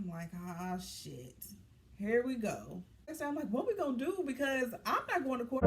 I'm like, ah, shit. Here we go. So I'm like, what we gonna do? Because I'm not going to court.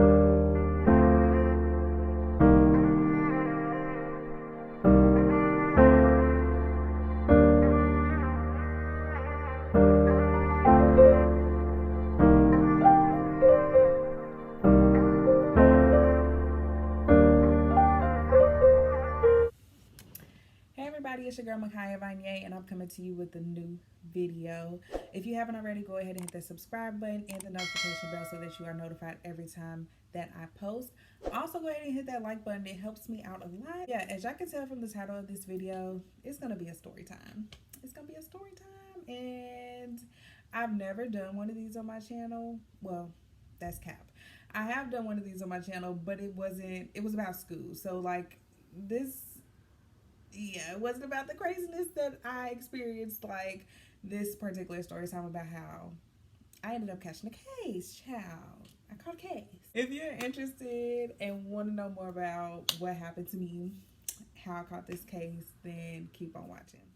Hey everybody, it's your girl Makaya Vanier, and I'm coming to you with a new video. If you haven't already, go ahead and hit the subscribe button and the notification bell so that you are notified every time that I post. Also, go ahead and hit that like button. It helps me out a lot. Yeah, as y'all can tell from the title of this video, it's going to be a story time. It's going to be a story time, and I've never done one of these on my channel. Well, that's cap. I have done one of these on my channel, but it was about school. So, like, it wasn't about the craziness that I experienced. Like, this particular story time about how I ended up catching a case, child. I caught a case. If you're interested and want to know more about what happened to me, how I caught this case, then keep on watching.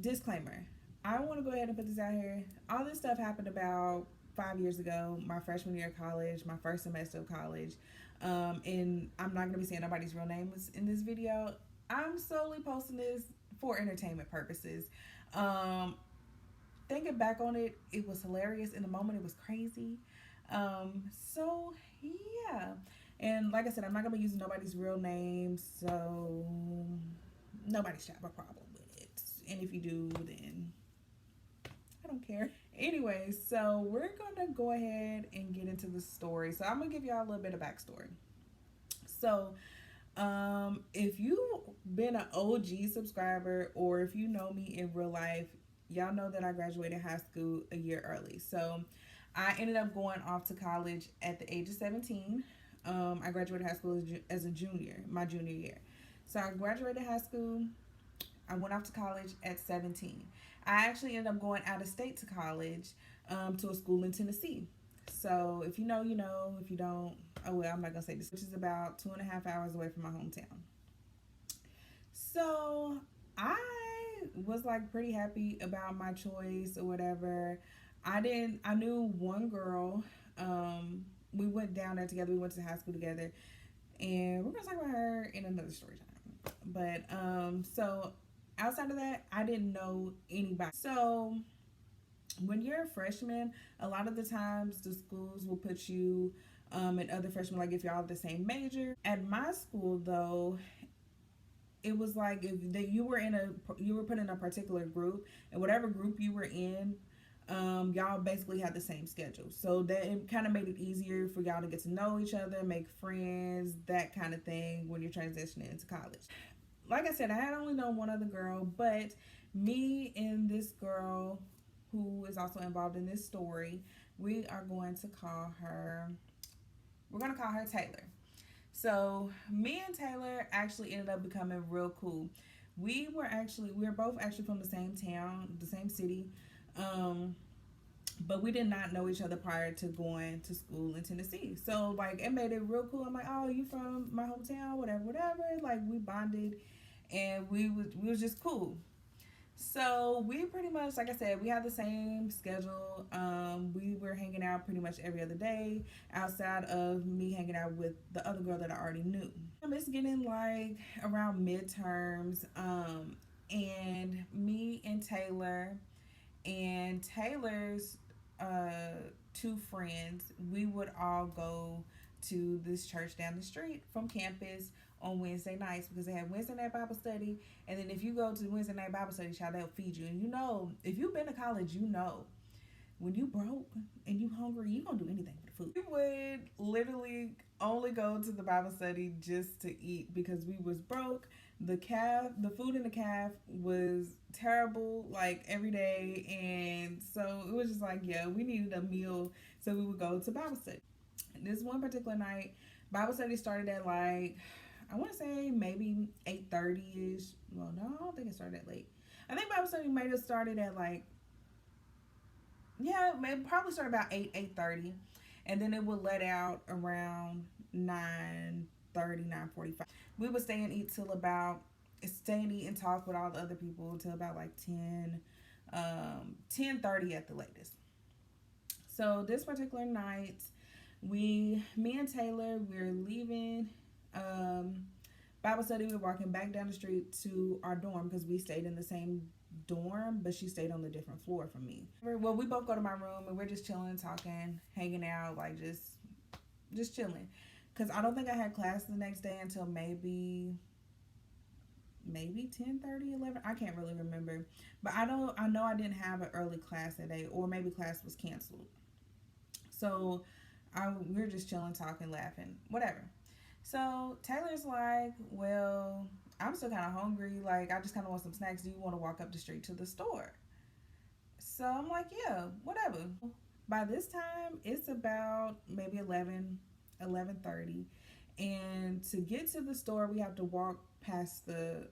Disclaimer. I want to go ahead and put this out here. All this stuff happened about 5 years ago, my freshman year of college, my first semester of college. And I'm not going to be saying nobody's real names in this video. I'm solely posting this for entertainment purposes. Thinking back on it, it was hilarious. In the moment, it was crazy. So, yeah. And like I said, I'm not going to be using nobody's real names, so nobody should have a problem with it. And if you do, then I don't care. Anyway, so we're gonna go ahead and get into the story. So I'm gonna give y'all a little bit of backstory. So, if you've been an OG subscriber or if you know me in real life, y'all know that I graduated high school a year early. So I ended up going off to college at the age of 17. I graduated high school as a junior, my junior year. So I graduated high school. I went off to college at 17. I actually ended up going out of state to college, to a school in Tennessee. So if you know, you know. If you don't, oh well, I'm not going to say this, which is about 2.5 hours away from my hometown. So I was like pretty happy about my choice or whatever. I knew one girl. We went down there together. We went to high school together. And we're going to talk about her in another story time. But, so outside of that, I didn't know anybody. So when you're a freshman, a lot of the times the schools will put you and other freshmen, like if y'all have the same major. At my school, though, it was like if you were put in a particular group, and whatever group you were in, y'all basically had the same schedule. So that it kind of made it easier for y'all to get to know each other, make friends, that kind of thing when you're transitioning into college. Like I said, I had only known one other girl, but me and this girl who is also involved in this story, we're going to call her Taylor. So me and Taylor actually ended up becoming real cool. We were both actually from the same town, the same city. But we did not know each other prior to going to school in Tennessee. So like it made it real cool. I'm like, oh, you from my hometown, whatever. Like we bonded and we was just cool. So we pretty much, like I said, we had the same schedule. We were hanging out pretty much every other day outside of me hanging out with the other girl that I already knew. It's getting like around midterms, and me and Taylor's two friends, we would all go to this church down the street from campus on Wednesday nights because they have Wednesday night Bible study. And then if you go to Wednesday night Bible study, child, they'll feed you. And you know, if you've been to college, you know, when you broke and you hungry, you gonna do anything for the food. We would literally only go to the Bible study just to eat because we was broke. The food in the calf was terrible, like every day. And so it was just like, yeah, we needed a meal. So we would go to Bible study. This one particular night, Bible study started at like, I want to say maybe 8:30 ish. Well, no, I don't think it started that late. I think Bible study might have started at like, yeah, it probably started about 8:30, and then it would let out around 9:30, 9:45. We would stay and eat till about stay and eat and talk with all the other people until about like 10:30 at the latest. So this particular night, me and Taylor, we're leaving Bible study. We're walking back down the street to our dorm because we stayed in the same dorm, but she stayed on the different floor from me. Well, we both go to my room and we're just chilling, talking, hanging out, like just chilling. Cause I don't think I had class the next day until maybe 10:30, 11. I can't really remember, but I know I didn't have an early class that day, or maybe class was canceled. So we were just chilling, talking, laughing, whatever. So Taylor's like, well, I'm still kind of hungry. Like, I just kind of want some snacks. Do you want to walk up the street to the store? So I'm like, yeah, whatever. By this time, it's about maybe 11:30, and to get to the store, we have to walk past the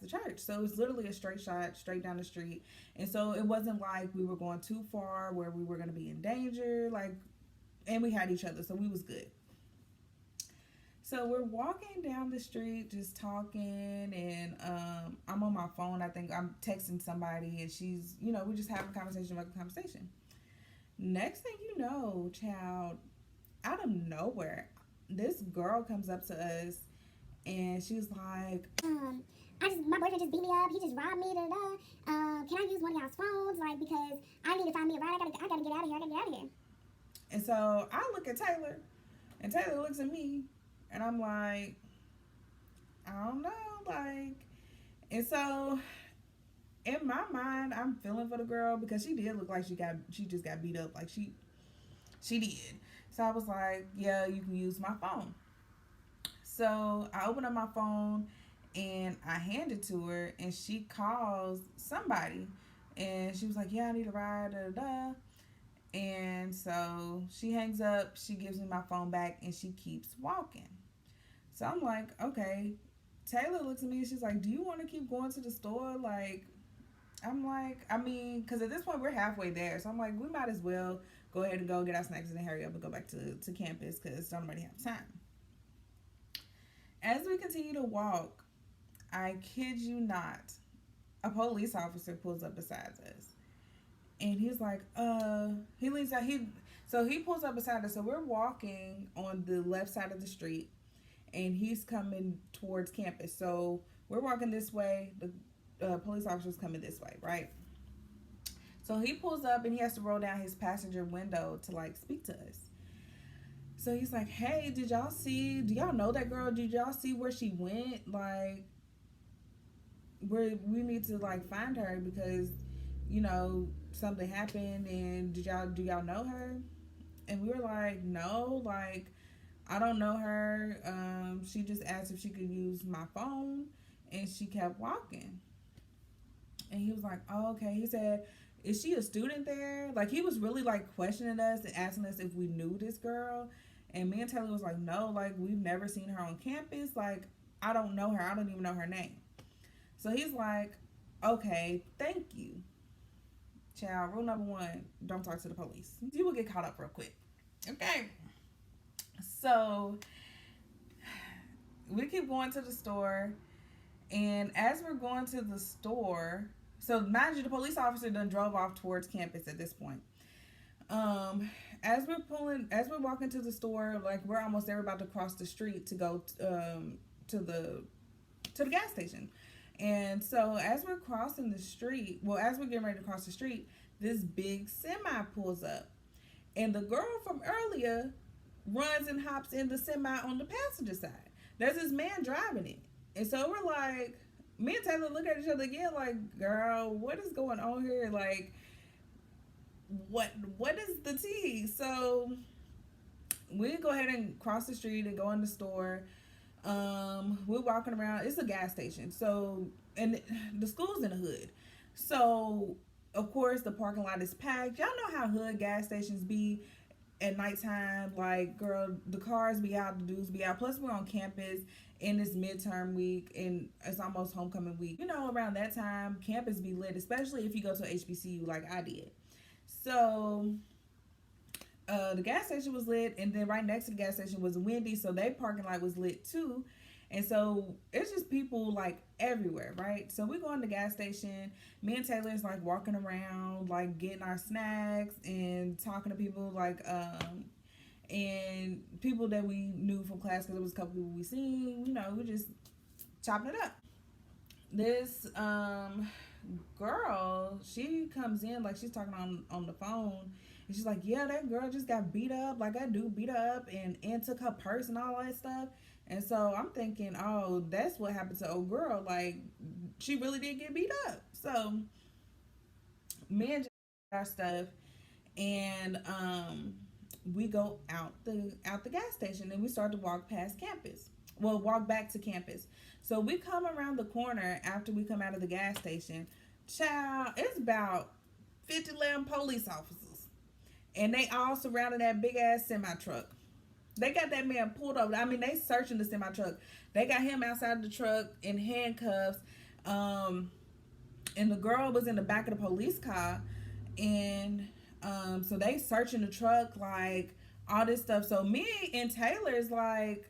church. So it's literally a straight shot straight down the street. And so it wasn't like we were going too far where we were going to be in danger. Like, and we had each other, so we was good. So we're walking down the street just talking, and I'm on my phone. I think I'm texting somebody, and she's, we just having a conversation about the conversation. Next thing you know, child, out of nowhere, this girl comes up to us, and she's like, my boyfriend just beat me up. He just robbed me. Da, da, da. Can I use one of y'all's phones? Like, because I need to find me a ride. I gotta get out of here. I gotta get out of here. And so I look at Taylor, and Taylor looks at me, and I'm like, I don't know, like, and so in my mind, I'm feeling for the girl because she did look like she just got beat up, like she did. So I was like, yeah, you can use my phone. So I open up my phone and I hand it to her, and she calls somebody, and she was like, yeah, I need a ride, da da da. And so she hangs up, she gives me my phone back, and she keeps walking. So I'm like, okay. Taylor looks at me and she's like, do you want to keep going to the store? Like, I'm like, I mean, because at this point we're halfway there. So I'm like, we might as well go ahead and go get our snacks and then hurry up and go back to campus because don't nobody have time. As we continue to walk, I kid you not, a police officer pulls up beside us. And he's like, he leaves out, so he pulls up beside us. So we're walking on the left side of the street, and he's coming towards campus. So we're walking this way, the police officer's coming this way, right? So he pulls up and he has to roll down his passenger window to like speak to us. So he's like, hey, do y'all know that girl? Did y'all see where she went? Like, we need to like find her because, something happened, and do y'all know her? And we were like, no, like, I don't know her. She just asked if she could use my phone, and she kept walking. And he was like, oh, okay. He said, is she a student there? Like, he was really like questioning us and asking us if we knew this girl. And me and Taylor was like, no, like, we've never seen her on campus. Like, I don't know her. I don't even know her name. So he's like, okay, thank you. Child, rule number 1, don't talk to the police. You will get caught up real quick. Okay. So we keep going to the store, and as we're going to the store, so mind you, the police officer done drove off towards campus at this point. As we're walking to the store, like we're almost there, about to cross the street to go to the gas station. And so as we're crossing the street, as we're getting ready to cross the street, this big semi pulls up, and the girl from earlier runs and hops in the semi on the passenger side. There's this man driving it. And so we're like, me and Taylor look at each other again like, girl, what is going on here? Like, what is the tea? So we go ahead and cross the street and go in the store. We're walking around. It's a gas station. So, and the school's in the hood. So, of course, the parking lot is packed. Y'all know how hood gas stations be at nighttime. Like, girl, the cars be out, the dudes be out. Plus, we're on campus, and it's midterm week, and it's almost homecoming week. Around that time, campus be lit, especially if you go to HBCU like I did. So the gas station was lit, and then right next to the gas station was a Wendy's, so their parking lot was lit too. And so it's just people like everywhere, right? So we go in the gas station. Me and Taylor's like walking around, like getting our snacks and talking to people and people that we knew from class because it was a couple people we seen. We just chopping it up. This girl, she comes in like she's talking on the phone, and she's like, "Yeah, that girl just got beat up. Like that dude beat her up and took her purse and all that stuff." And so I'm thinking, oh, that's what happened to old girl. Like she really did get beat up. So me and our stuff, and we go out the gas station, and we start to walk past campus. Well, walk back to campus. So we come around the corner after we come out of the gas station. Child, it's about 50 police officers, and they all surrounded that big ass semi truck. They got that man pulled over. I mean, they searching the semi truck. They got him outside the truck in handcuffs. Um, and the girl was in the back of the police car, and so they searching the truck like all this stuff. So me and Taylor's like,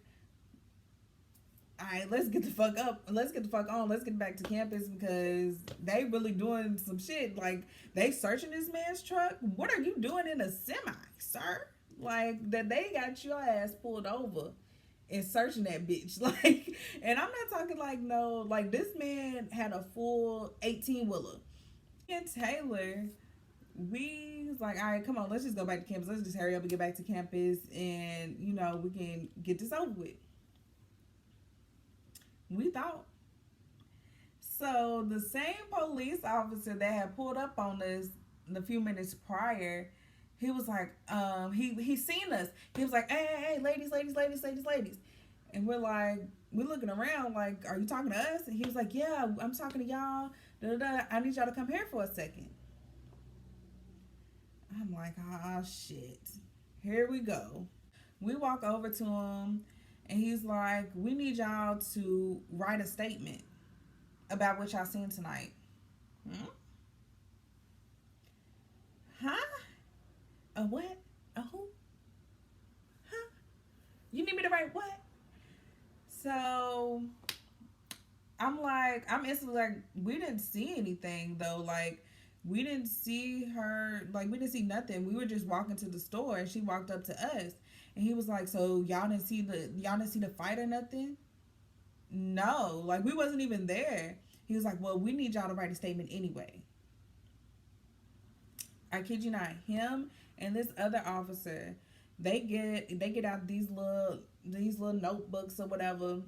all right, let's get the fuck up. Let's get the fuck on. Let's get back to campus because they really doing some shit. Like they searching this man's truck. What are you doing in a semi, sir? Like that they got your ass pulled over and searching that bitch. Like, and I'm not talking like no, like this man had a full 18-wheeler. And Taylor, we was like, all right, come on, let's just go back to campus. Let's just hurry up and get back to campus, and we can get this over with. We thought. So the same police officer that had pulled up on us a few minutes prior, he was like, he seen us. He was like, hey, ladies, ladies. And we're looking around like, are you talking to us? And he was like, yeah, I'm talking to y'all. Da-da-da. I need y'all to come here for a second. I'm like, oh, shit. Here we go. We walk over to him, and he's like, we need y'all to write a statement about what y'all seen tonight. Hmm? Huh? A what? A who? Huh? You need me to write what? So I'm instantly like, we didn't see anything though. Like, we didn't see her, like, we didn't see nothing. We were just walking to the store, and she walked up to us. And he was like, so y'all didn't see the fight or nothing? No, like, we wasn't even there. He was like, well, we need y'all to write a statement anyway. I kid you not. Him and this other officer, they get out these little notebooks or whatever,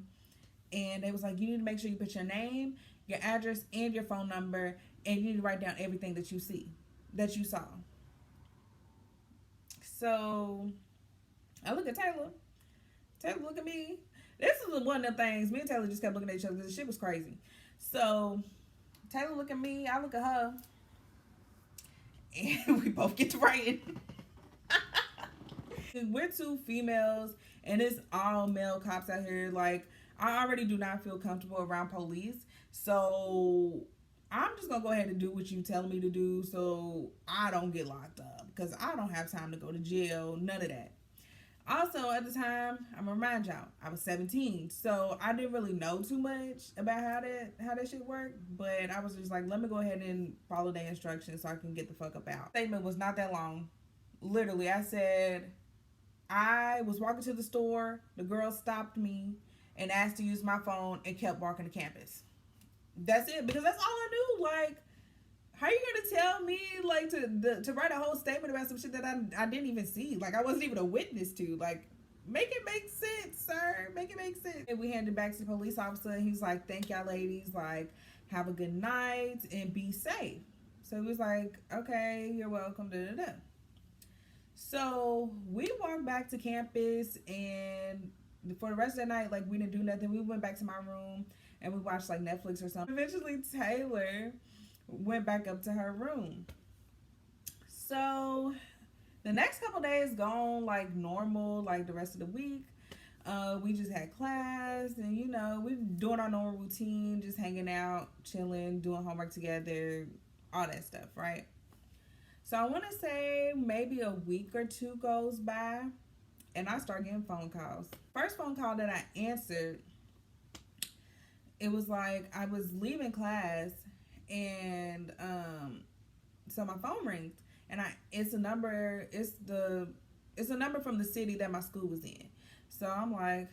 and they was like, you need to make sure you put your name, your address, and your phone number, and you need to write down everything that you saw. So I look at Taylor. Taylor look at me. This is one of the things. Me and Taylor just kept looking at each other. This shit was crazy. So Taylor look at me. I look at her, and we both get to writing. We're two females, and it's all male cops out here. Like, I already do not feel comfortable around police, so I'm just gonna go ahead and do what you telling me to do, so I don't get locked up because I don't have time to go to jail. None of that. Also, at the time, I'm gonna remind y'all, I was 17, so I didn't really know too much about how that shit worked. But I was just like, let me go ahead and follow the instructions so I can get the fuck up out. Statement was not that long. Literally, I said I was walking to the store. The girl stopped me and asked to use my phone and kept walking to campus. That's it, because that's all I knew. Like, how are you gonna tell me like to write a whole statement about some shit that I didn't even see? Like, I wasn't even a witness to. Like, make it make sense, sir. Make it make sense. And we handed it back to the police officer, and he's like, thank y'all ladies. Like, have a good night and be safe. So he was like, okay, you're welcome. Da da da. So we walked back to campus, and for the rest of the night, like, we didn't do nothing. We went back to my room and we watched like Netflix or something. Eventually, Taylor went back up to her room. So the next couple days gone like normal, like the rest of the week. We just had class, and we doing our normal routine, just hanging out, chilling, doing homework together, all that stuff, right? So I want to say maybe a week or two goes by, and I start getting phone calls. First phone call that I answered, it was like I was leaving class, and so my phone rings, and I it's a number. It's a number from the city that my school was in. So I'm like,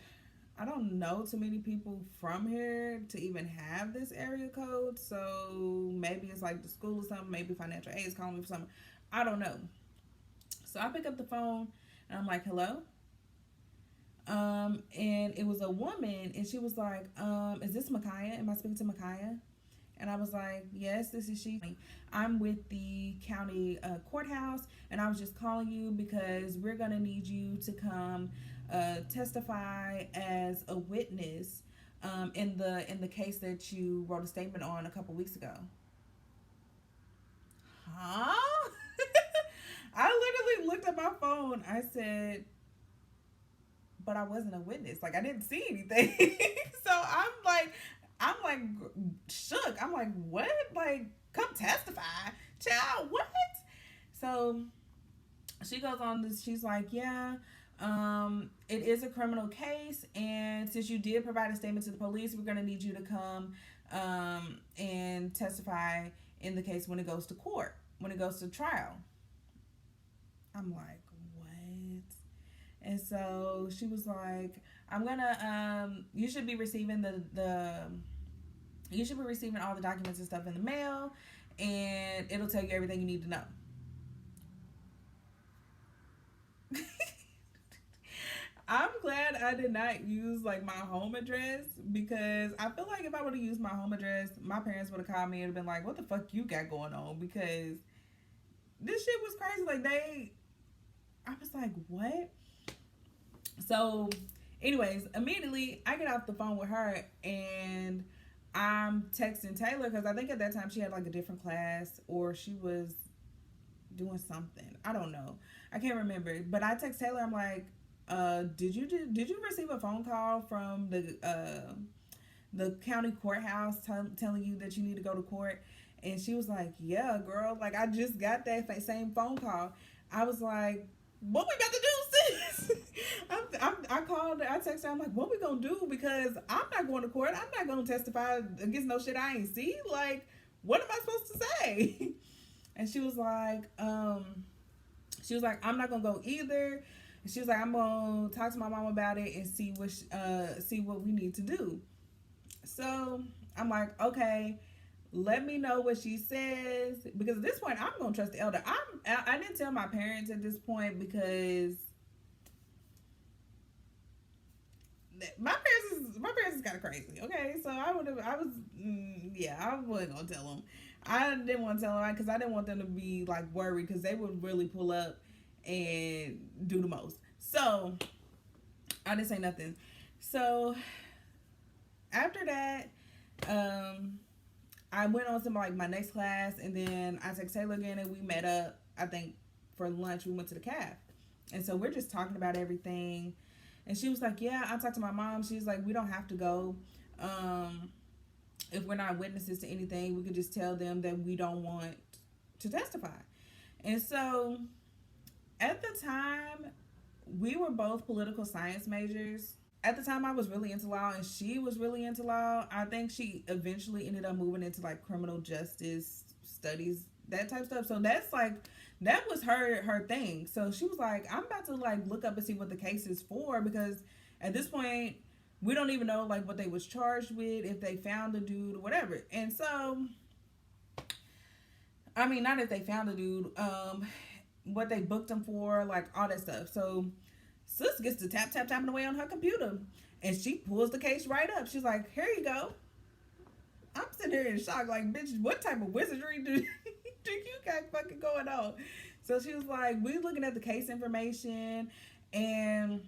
I don't know too many people from here to even have this area code. So maybe it's like the school or something. Maybe financial aid is calling me for something. I don't know. So I pick up the phone and I'm like, hello. And it was a woman, and she was like, is this Micaiah? Am I speaking to Micaiah? And I was like, yes, this is she. I'm with the county courthouse, and I was just calling you because we're going to need you to come testify as a witness in the case that you wrote a statement on a couple weeks ago. Huh? I literally looked at my phone. I said, but I wasn't a witness. Like I didn't see anything. So I'm like shook. I'm like, what? Like, come testify, child. What? So she goes on this. She's like, yeah. It is a criminal case, and since you did provide a statement to the police, we're gonna need you to come and testify in the case when it goes to court, when it goes to trial. I'm like, what? And so she was like, I'm gonna you should be receiving the you should be receiving all the documents and stuff in the mail, and it'll tell you everything you need to know. I'm glad I did not use like my home address, because I feel like if I would have used my home address, my parents would have called me and been like, "What the fuck you got going on?" Because this shit was crazy. Like I was like, "What?" So, anyways, immediately I get off the phone with her, and I'm texting Taylor because I think at that time she had like a different class, or she was doing something. I don't know. I can't remember. But I text Taylor. I'm like, did you receive a phone call from the county courthouse telling you that you need to go to court? And she was like, yeah, girl. Like I just got that same phone call. I was like, what we about to do, sis? I called her, I texted her, I'm like, what we gonna do? Because I'm not going to court. I'm not gonna testify against no shit I ain't see. Like, what am I supposed to say? And she was like, I'm not gonna go either. And she was like, I'm gonna talk to my mom about it and see what we need to do. So I'm like, okay, let me know what she says, because at this point I'm gonna trust the elder. I didn't tell my parents at this point because my parents is kind of crazy. Okay, so yeah, I wasn't gonna tell them. I didn't want to tell them because I didn't want them to be like worried, because they would really pull up and do the most. So I didn't say nothing. So after that, I went on to like my next class, and then I texted Taylor again, and we met up. I think for lunch we went to the caf, and so we're just talking about everything. And she was like, "Yeah, I talked to my mom. She's like, we don't have to go. If we're not witnesses to anything, we could just tell them that we don't want to testify." And so at the time, we were both political science majors. At the time I was really into law and she was really into law. I think she eventually ended up moving into like criminal justice studies, that type of stuff. So that's like that was her thing. So she was like, I'm about to like look up and see what the case is for, because at this point we don't even know like what they was charged with, if they found the dude or whatever. And so I mean, not if they found the dude, what they booked him for, like all that stuff. So sis gets to tapping away on her computer, and she pulls the case right up. She's like, "Here you go." I'm sitting here in shock, like, "Bitch, what type of wizardry do you got fucking going on?" So she was like, "We looking at the case information, and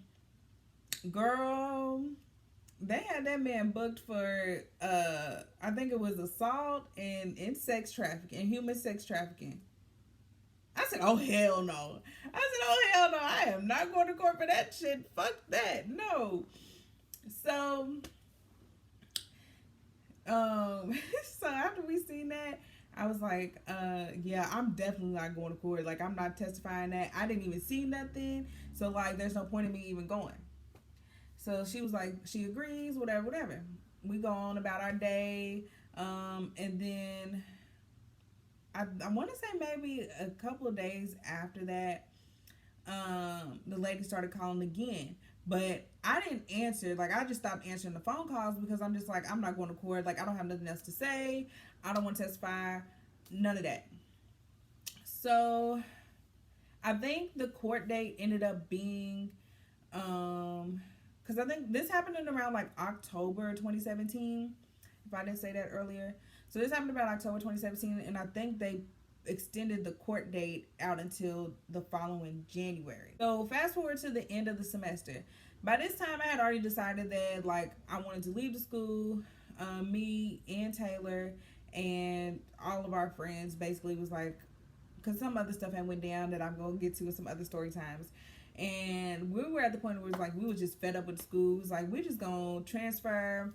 girl, they had that man booked for I think it was assault and sex trafficking, and human sex trafficking." I said, "Oh hell no!" I said, "Oh hell no! I am not going to court for that shit. Fuck that, no." So, so after we seen that, I was like, "Yeah, I'm definitely not going to court. Like, I'm not testifying that. I didn't even see nothing. So, like, there's no point in me even going." So she was like, she agrees, whatever, whatever. we go on about our day. And then I want to say maybe a couple of days after that, the lady started calling again. But I didn't answer. Like, I just stopped answering the phone calls because I'm just like, I'm not going to court. Like, I don't have nothing else to say. I don't want to testify. None of that. So I think the court date ended up being, because I think this happened in around like October 2017, if I didn't say that earlier. So this happened about October 2017, and I think they extended the court date out until the following January. So fast forward to the end of the semester. By this time, I had already decided that like I wanted to leave the school. Me and Taylor and all of our friends basically was like, because some other stuff had went down that I'm gonna get to in some other story times. And we were at the point where it was like we were just fed up with school. It was like we're just gonna transfer.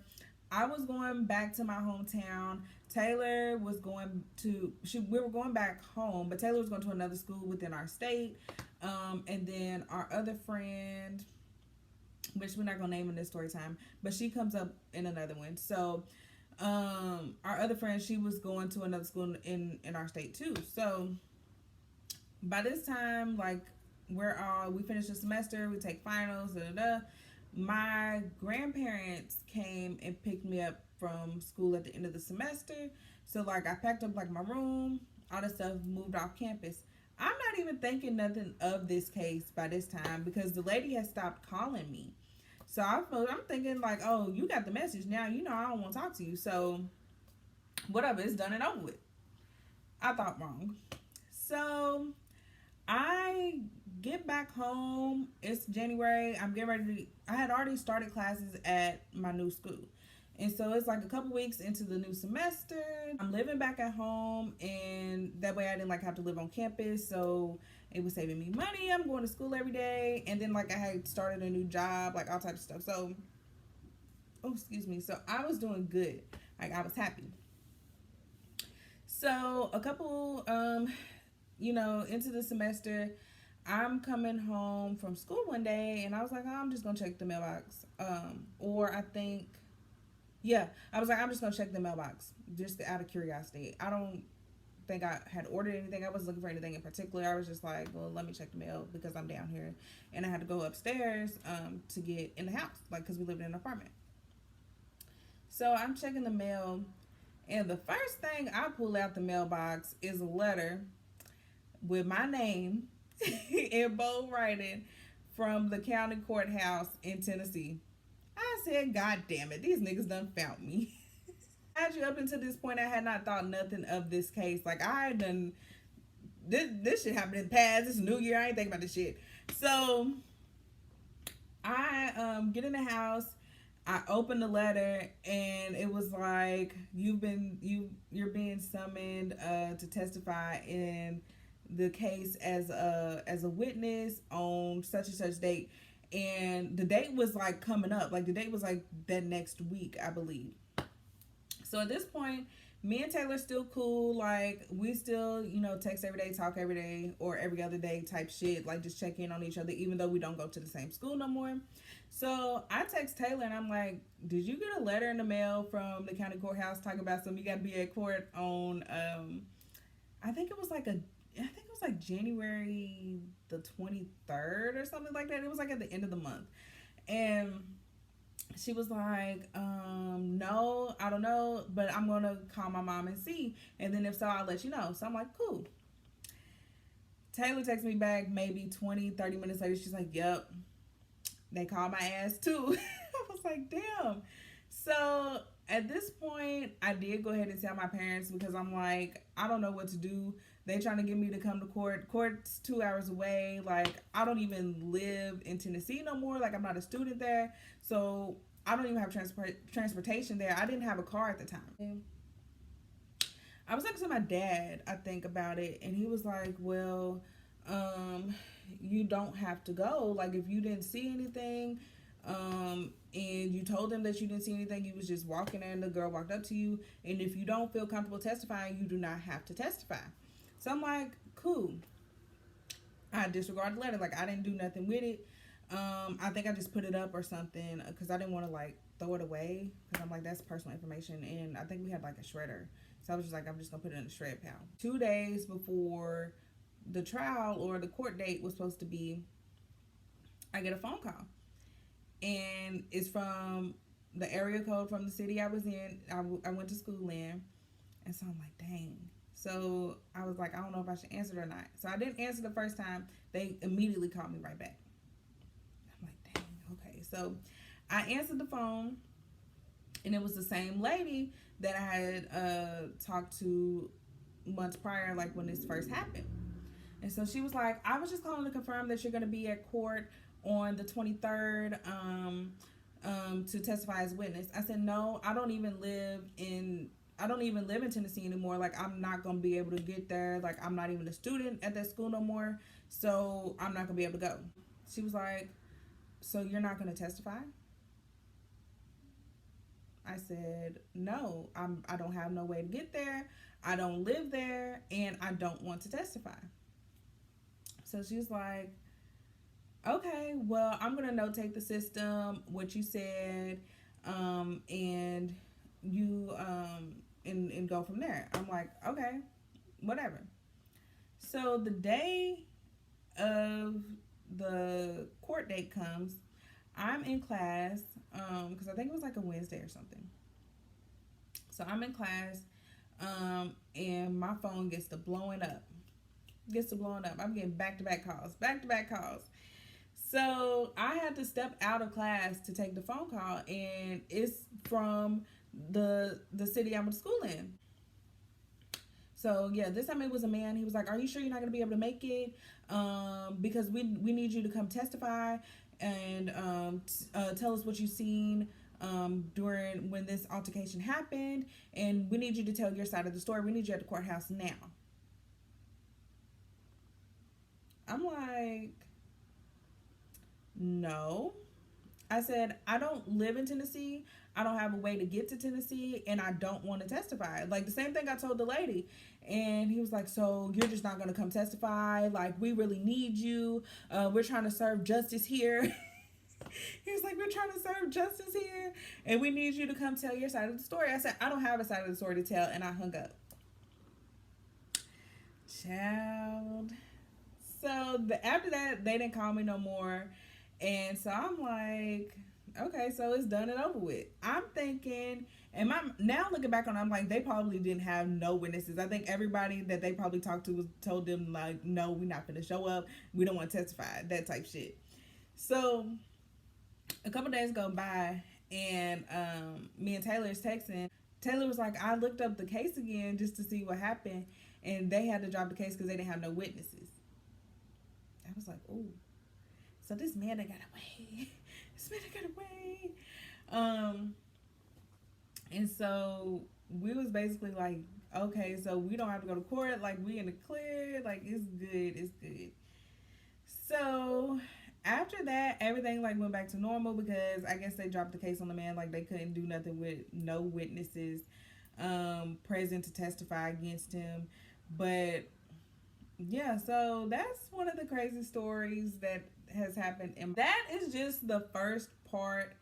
I was going back to my hometown. Taylor was going to we were going back home, but Taylor was going to another school within our state. And then our other friend, which we're not gonna name in this story time, but she comes up in another one. So our other friend, she was going to another school in our state too. So by this time, like we finished the semester, we take finals, da da da. My grandparents came and picked me up from school at the end of the semester. So like I packed up like my room, all the stuff, moved off campus. I'm not even thinking nothing of this case by this time because the lady has stopped calling me. So I'm thinking like, oh, you got the message now. You know I don't want to talk to you. So whatever, it's done and over with. I thought wrong. So I get back home. It's January. I'm getting ready to. I had already started classes at my new school. And so it's like a couple weeks into the new semester. I'm living back at home, and that way I didn't like have to live on campus. So it was saving me money. I'm going to school every day. And then like I had started a new job, like all types of stuff. So, oh, excuse me. So I was doing good. Like I was happy. So a couple, into the semester, I'm coming home from school one day, and I was like, oh, I'm just gonna check the mailbox. Or I think, yeah, I was like, I'm just gonna check the mailbox just out of curiosity. I don't think I had ordered anything. I wasn't looking for anything in particular. I was just like, well, let me check the mail because I'm down here, and I had to go upstairs to get in the house, like because we lived in an apartment. So I'm checking the mail, and the first thing I pull out the mailbox is a letter with my name in bold writing from the county courthouse in Tennessee. I said, God damn it, these niggas done found me. Actually, up until this point, I had not thought nothing of this case. Like, I had done, this shit happened in the past. This New Year, I ain't thinking about this shit. So, I get in the house. I opened the letter, and it was like, you're being summoned to testify in the case as a witness on such and such date. And the date was like coming up, like the date was like that next week, I believe. So at this point, me and Taylor still cool. Like we still, text every day, talk every day, or every other day type shit. Like just check in on each other, even though we don't go to the same school no more. So I text Taylor and I'm like, did you get a letter in the mail from the county courthouse talking about something you got to be at court on, I think it was like January the 23rd or something like that. It was like at the end of the month. And she was like, no, I don't know, but I'm going to call my mom and see. And then if so, I'll let you know. So I'm like, cool. Taylor texts me back maybe 20, 30 minutes later. She's like, yep, they called my ass too. I was like, damn. So at this point, I did go ahead and tell my parents because I'm like, I don't know what to do. They trying to get me to come to court. Court's 2 hours away. Like, I don't even live in Tennessee no more. Like, I'm not a student there. So, I don't even have transportation there. I didn't have a car at the time. I was talking to my dad, I think, about it. And he was like, well, you don't have to go. Like, if you didn't see anything, and you told them that you didn't see anything, you was just walking there and the girl walked up to you. And if you don't feel comfortable testifying, you do not have to testify. So I'm like, cool. I disregarded the letter. Like, I didn't do nothing with it. I think I just put it up or something because I didn't want to, like, throw it away because I'm like, that's personal information. And I think we had like a shredder. So I was just like, I'm just going to put it in a shred pile. 2 days before the trial or the court date was supposed to be, I get a phone call. And it's from the area code from the city I was in. I went to school in. And so I'm like, dang. So I was like, I don't know if I should answer it or not. So I didn't answer the first time. They immediately called me right back. I'm like, dang, okay. So I answered the phone, and it was the same lady that I had talked to months prior, like when this first happened. And so she was like, I was just calling to confirm that you're going to be at court on the 23rd to testify as witness. I said, no, I don't even live in Tennessee anymore. Like, I'm not going to be able to get there. Like, I'm not even a student at that school no more. So I'm not going to be able to go. She was like, so you're not going to testify? I said, no, I don't have no way to get there. I don't live there, and I don't want to testify. So she was like, okay, well, I'm going to notate the system, what you said, and you, and go from there. I'm like, okay, whatever. So the day of the court date comes, I'm in class, because I think it was like a Wednesday or something. So I'm in class, and my phone gets to blowing up. I'm getting back-to-back calls. So I had to step out of class to take the phone call, and it's from the city I went to school in. So yeah, this time it was a man. He was like, "Are you sure you're not gonna be able to make it? Because we need you to come testify and tell us what you've seen during when this altercation happened, and we need you to tell your side of the story. We need you at the courthouse now." I'm like, no. I said, I don't live in Tennessee. I don't have a way to get to Tennessee, and I don't want to testify. Like, the same thing I told the lady. And he was like, so you're just not going to come testify? Like, we really need you. We're trying to serve justice here. He was like, we're trying to serve justice here, and we need you to come tell your side of the story. I said, I don't have a side of the story to tell, and I hung up. Child. So after that, they didn't call me no more. And so I'm like, okay, so it's done and over with. I'm thinking, and now looking back on it, I'm like, they probably didn't have no witnesses. I think everybody that they probably talked to told them, like, no, we're not going to show up. We don't want to testify, that type shit. So a couple days go by, and me and Taylor is texting. Taylor was like, I looked up the case again just to see what happened, and they had to drop the case because they didn't have no witnesses. I was like, ooh. So this man that got away. And so we was basically like, okay, so we don't have to go to court. Like, we in the clear. Like, it's good. So after that, everything like went back to normal because I guess they dropped the case on the man. Like, they couldn't do nothing with no witnesses present to testify against him. But yeah, so that's one of the crazy stories that has happened. And that is just the first part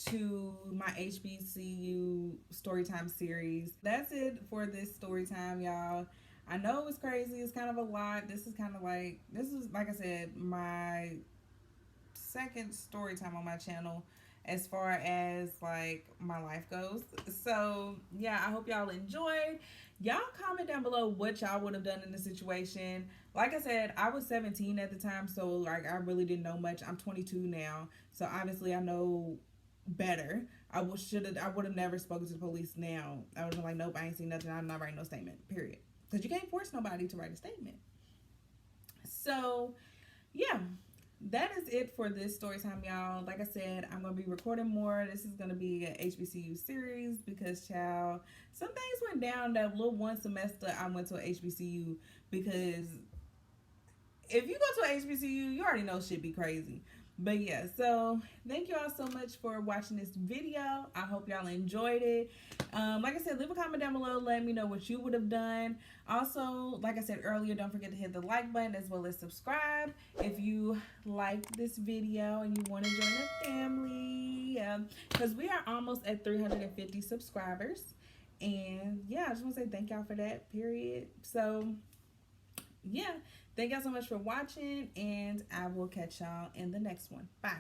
to my HBCU Storytime series. That's it for this Storytime, y'all. I know it's crazy. It's kind of a lot. This is like I said, my second Storytime on my channel as far as like my life goes. So yeah, I hope y'all enjoyed. Y'all comment down below what y'all would have done in the situation. Like I said, I was 17 at the time, so like I really didn't know much. I'm 22 now, so obviously I know better. I would have never spoken to the police now. I would have been like, nope, I ain't seen nothing. I'm not writing no statement, period. Because you can't force nobody to write a statement. So yeah, that is it for this story time, y'all. Like I said, I'm going to be recording more. This is going to be an HBCU series because, child, some things went down that little one semester I went to a HBCU because if you go to a HBCU, you already know shit be crazy. But yeah, so thank you all so much for watching this video. I hope y'all enjoyed it. Like I said, leave a comment down below. Let me know what you would have done. Also, like I said earlier, don't forget to hit the like button as well as subscribe if you liked this video and you want to join the family. Because we are almost at 350 subscribers. And yeah, I just want to say thank y'all for that, period. So yeah, thank y'all so much for watching, and I will catch y'all in the next one. Bye.